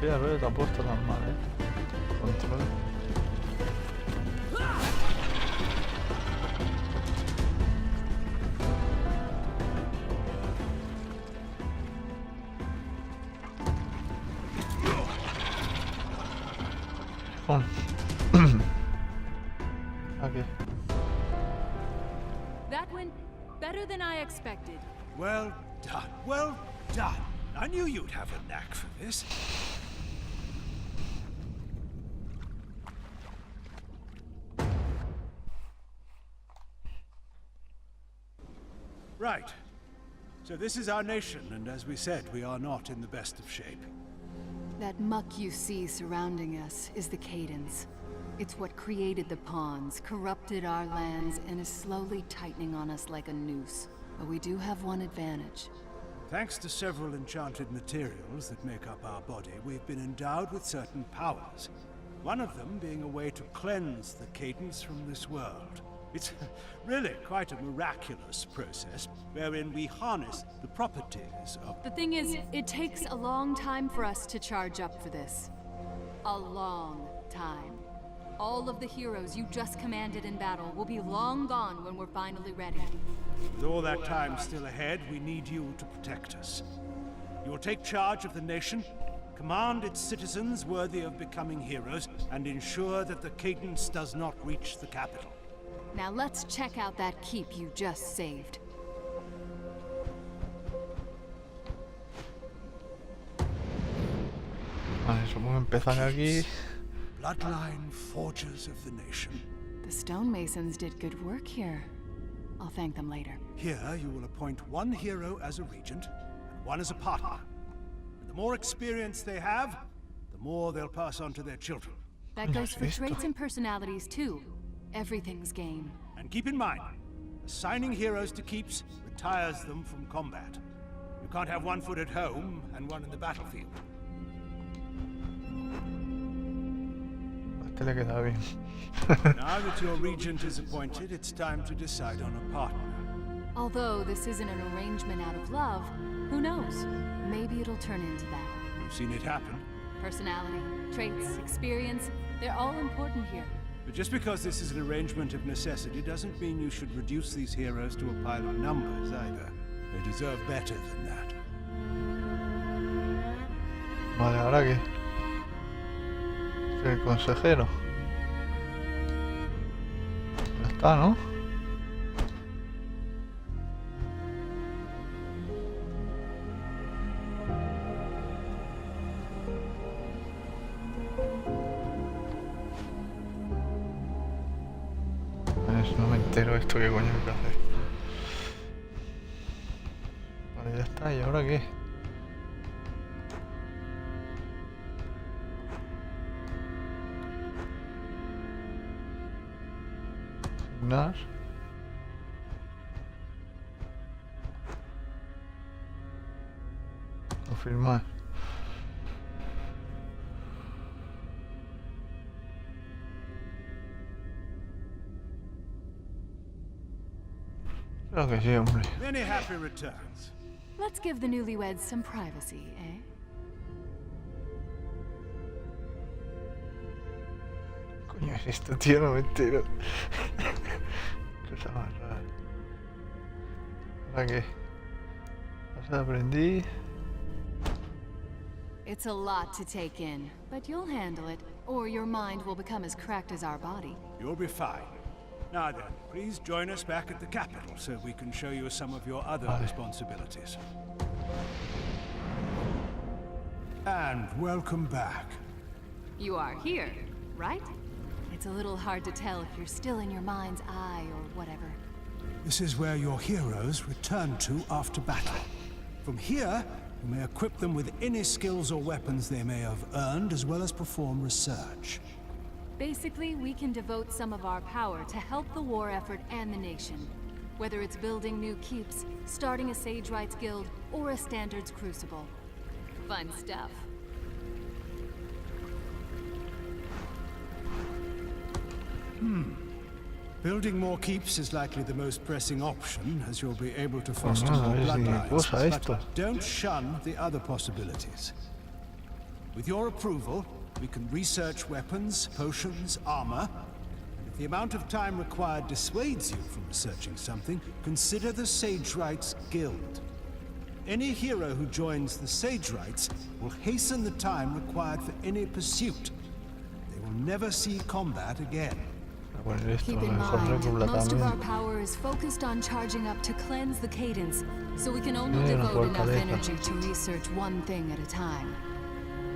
partida rollo tampoco está tan mal, Control. Okay. That went better than I expected. Well done, well done. I knew you'd have a knack for this. Right. So this is our nation, and as we said, we are not in the best of shape. That muck you see surrounding us is the Cadence. It's what created the pawns, corrupted our lands, and is slowly tightening on us like a noose. But we do have one advantage. Thanks to several enchanted materials that make up our body, we've been endowed with certain powers. One of them being a way to cleanse the Cadence from this world. It's really quite a miraculous process, wherein we harness the properties of... The thing is, it takes a long time for us to charge up for this. A long time. All of the heroes you just commanded in battle will be long gone when we're finally ready. With all that time still ahead, we need you to protect us. You will take charge of the nation, command its citizens worthy of becoming heroes, and ensure that the Cadence does not reach the capital. Now let's check out that keep you just saved. Vale, supongo empezar aquí. Bloodline forgers of the nation. The stonemasons did good work here. I'll thank them later. Here you will appoint one hero as a regent, and one as a partner. And the more experience they have, the more they'll pass on to their children. That goes for traits and personalities too. Everything's game. And keep in mind, assigning heroes to keeps retires them from combat. You can't have one foot at home and one in the battlefield. Este le queda bien. Now that your regent is appointed, it's time to decide on a partner. Although this isn't an arrangement out of love, who knows? Maybe it'll turn into that. You've seen it happen. Personality, traits, experience, they're all important here. But just because this is an arrangement of necessity doesn't mean you should reduce these heroes to a pile of numbers either. They deserve better than that. Vale, ¿ahora qué? El consejero. Ya está, ¿no? No me entero esto que coño hay que hacer. Vale, ya está. ¿Y ahora qué? Asignar. Confirmar. Creo que sí, hombre. Many happy returns. Let's give the newlyweds some privacy, eh? Coño es esto, tío, no me entero. Cosa más rara. ¿Ahora qué? Cosa aprendí. It's a lot to take in, but you'll handle it, or your mind will become as cracked as our body. You'll be fine. Now then, please join us back at the capital so we can show you some of your other responsibilities. And welcome back. You are here, right? It's a little hard to tell if you're still in your mind's eye or whatever. This is where your heroes return to after battle. From here, you may equip them with any skills or weapons they may have earned, as well as perform research. Basically, we can devote some of our power to help the war effort and the nation. Whether it's building new keeps, starting a Sage Rights Guild, or a Standards Crucible. Fun stuff. Building more keeps is likely the most pressing option, as you'll be able to foster more bloodlines. But don't shun the other possibilities. With your approval, we can research weapons, potions, armor. If the amount of time required dissuades you from researching something, consider the Sage Rights Guild. Any hero who joins the Sage Rights will hasten the time required for any pursuit. They will never see combat again. Keep in mind, most of our power is focused on charging up to cleanse the cadence, so we can only devote enough energy to research one thing at a time.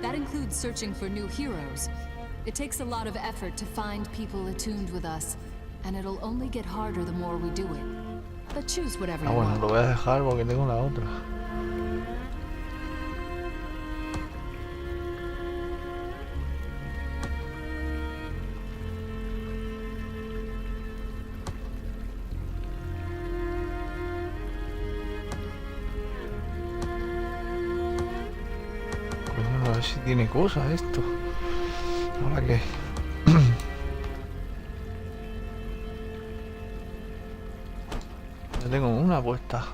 That includes searching for new heroes. It takes a lot of effort to find people attuned with us, and it'll only get harder the more we do it. But choose whatever you Bueno, want. lo voy a dejar porque tengo la otra. A ver si tiene cosas esto. ¿Ahora qué? Ya tengo una puesta.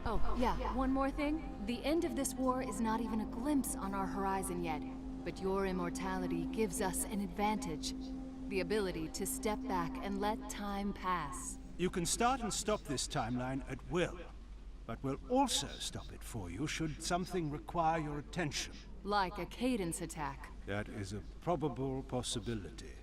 Oh, yeah, one more thing. The end of this war is not even a glimpse on our horizon yet, but your immortality gives us an advantage. The ability to step back and let time pass. You can start and stop this timeline at will, but we'll also stop it for you should something require your attention. Like a cadence attack. That is a probable possibility.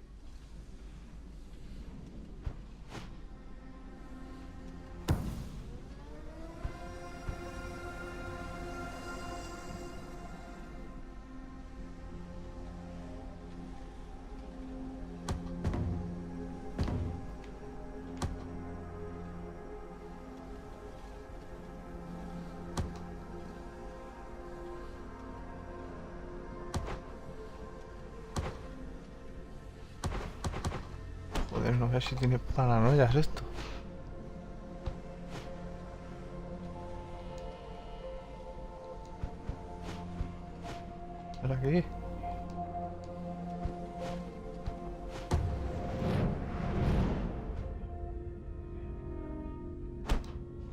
Joder, no sé si tiene paranoias esto. ¿Para qué?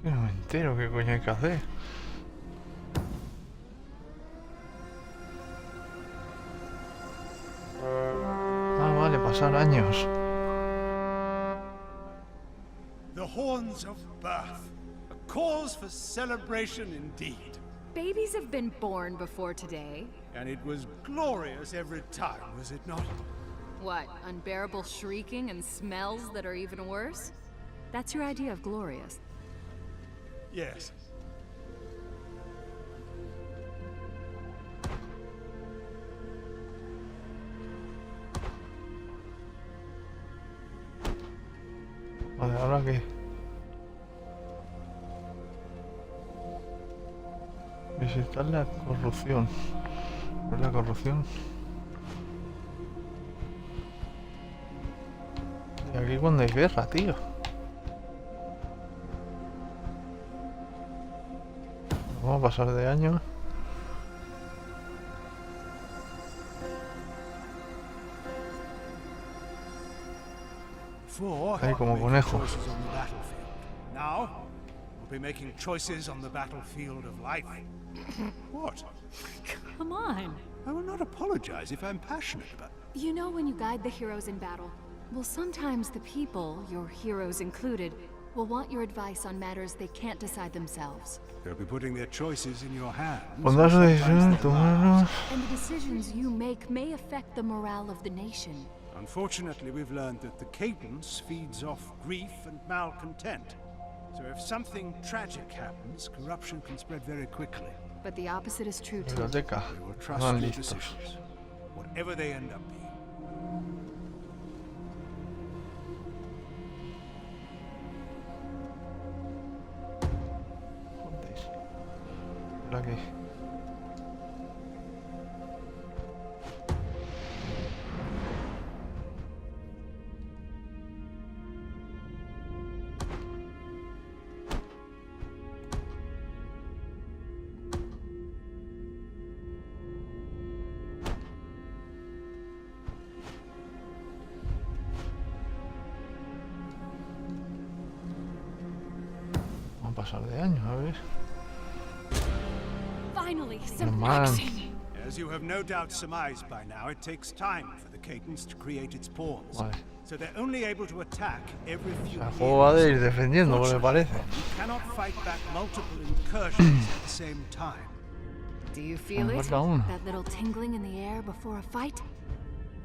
Que no me entero qué coño hay que hacer. Ah, vale, pasar años. The horns of birth. A cause for celebration indeed. Babies have been born before today. And it was glorious every time, was it not? What, unbearable shrieking and smells that are even worse? That's your idea of glorious. Yes. Vale, ahora qué. Visitar la corrupción. ¿Cuál es la corrupción? Y aquí cuando hay guerra, tío. Vamos a pasar de año. Ahí como conejos. Now, we'll be making choices on the battlefield of life. What? Come on. I will not apologize if I'm passionate about it. You know when you guide the heroes in battle, well, sometimes the people, your heroes included, will want your advice on matters they can't decide themselves. They'll be putting their choices in your hands. Pondrás su decisión en sometimes tus their lives. manos. And the decisions you make may affect the morale of the nation. Unfortunately, we've learned that the cadence feeds off grief and malcontent. So if something tragic happens, corruption can spread very quickly. But the opposite is true too. Biblioteca. We will trust Van your listos. decisions, whatever they end up being. Joder. Ahora qué. Pasar de años, a ver. Finally, some Man. action. As you have no doubt surmised by now, it takes time for the cadence to create its pawns. Vale. So they're only able to attack every few El juego va de ir years. defendiendo, me parece. You cannot fight back multiple incursions at the same time. Do you feel it? Falta uno. That little tingling in the air before a fight?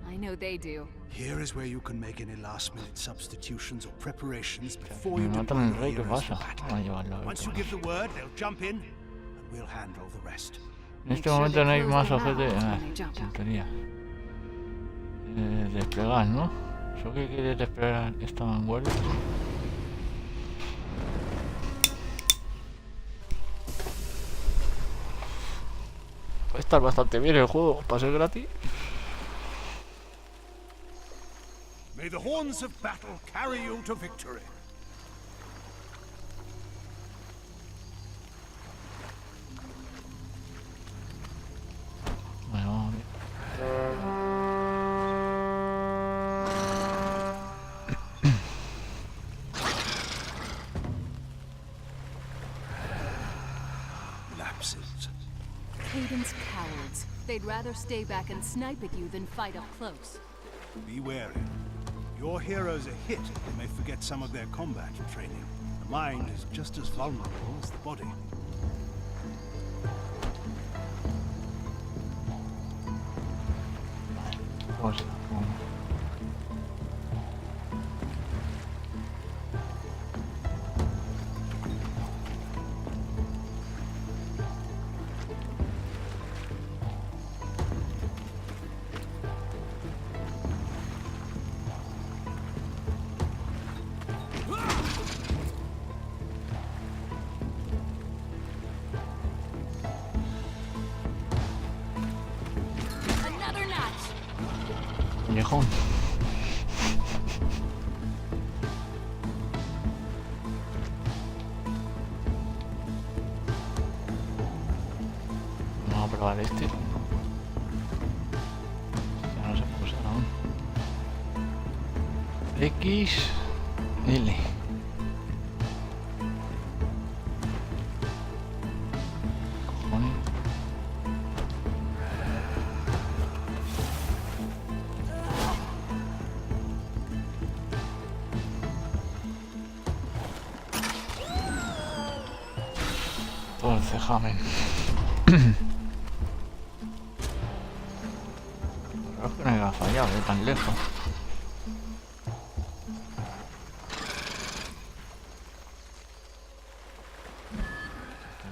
I know they do. Here is where you can make any last-minute substitutions or preparations before Me you matan deploy el your rey, ¿qué heroes for pasa? battle. Vamos a llevarlo. Once you give the word, they'll jump in, and we'll handle the rest. En este momento no hay más objetos. Tontería. Desplegar, ¿no? ¿Eso que quiere desplegar esta vanguardia? Puede estar bastante bien el juego para ser gratis. May the horns of battle carry you to victory. Bueno, vamos a ver. Lapses. Cadence cowards. They'd rather stay back and snipe at you than fight up close. Be wary. Your heroes are hit, they may forget some of their combat training. The mind is just as vulnerable as the body. Pues, Another notch! Viejón. Vamos a probar este. Ya no sé cómo usar aún. X, L. Cojones. Todo el cejamen. Creo que no haya fallado de tan lejos.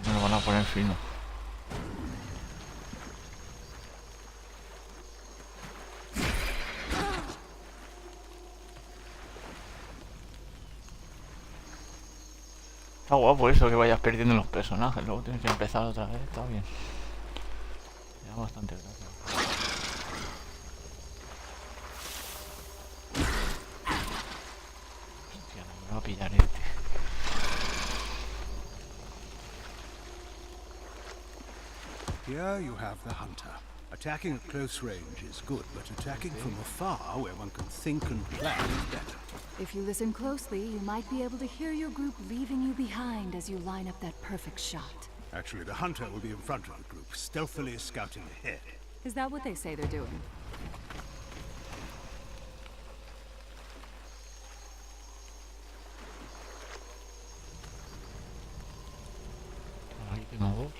Me lo van a poner fino. Está guapo eso, que vayas perdiendo los personajes, luego tienes que empezar otra vez, está bien. Me da bastante gracia. Hostia, me va a pillar este. Here you have the hunter. Attacking at close range is good, but attacking from afar, where one can think and plan, is better. If you listen closely, you might be able to hear your group leaving you behind as you line up that perfect shot. Actually, the hunter will be in front of the group, stealthily scouting ahead. Is that what they say they're doing? Aquí tengo dos.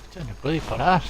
Hostia, ¿me puedo disparar?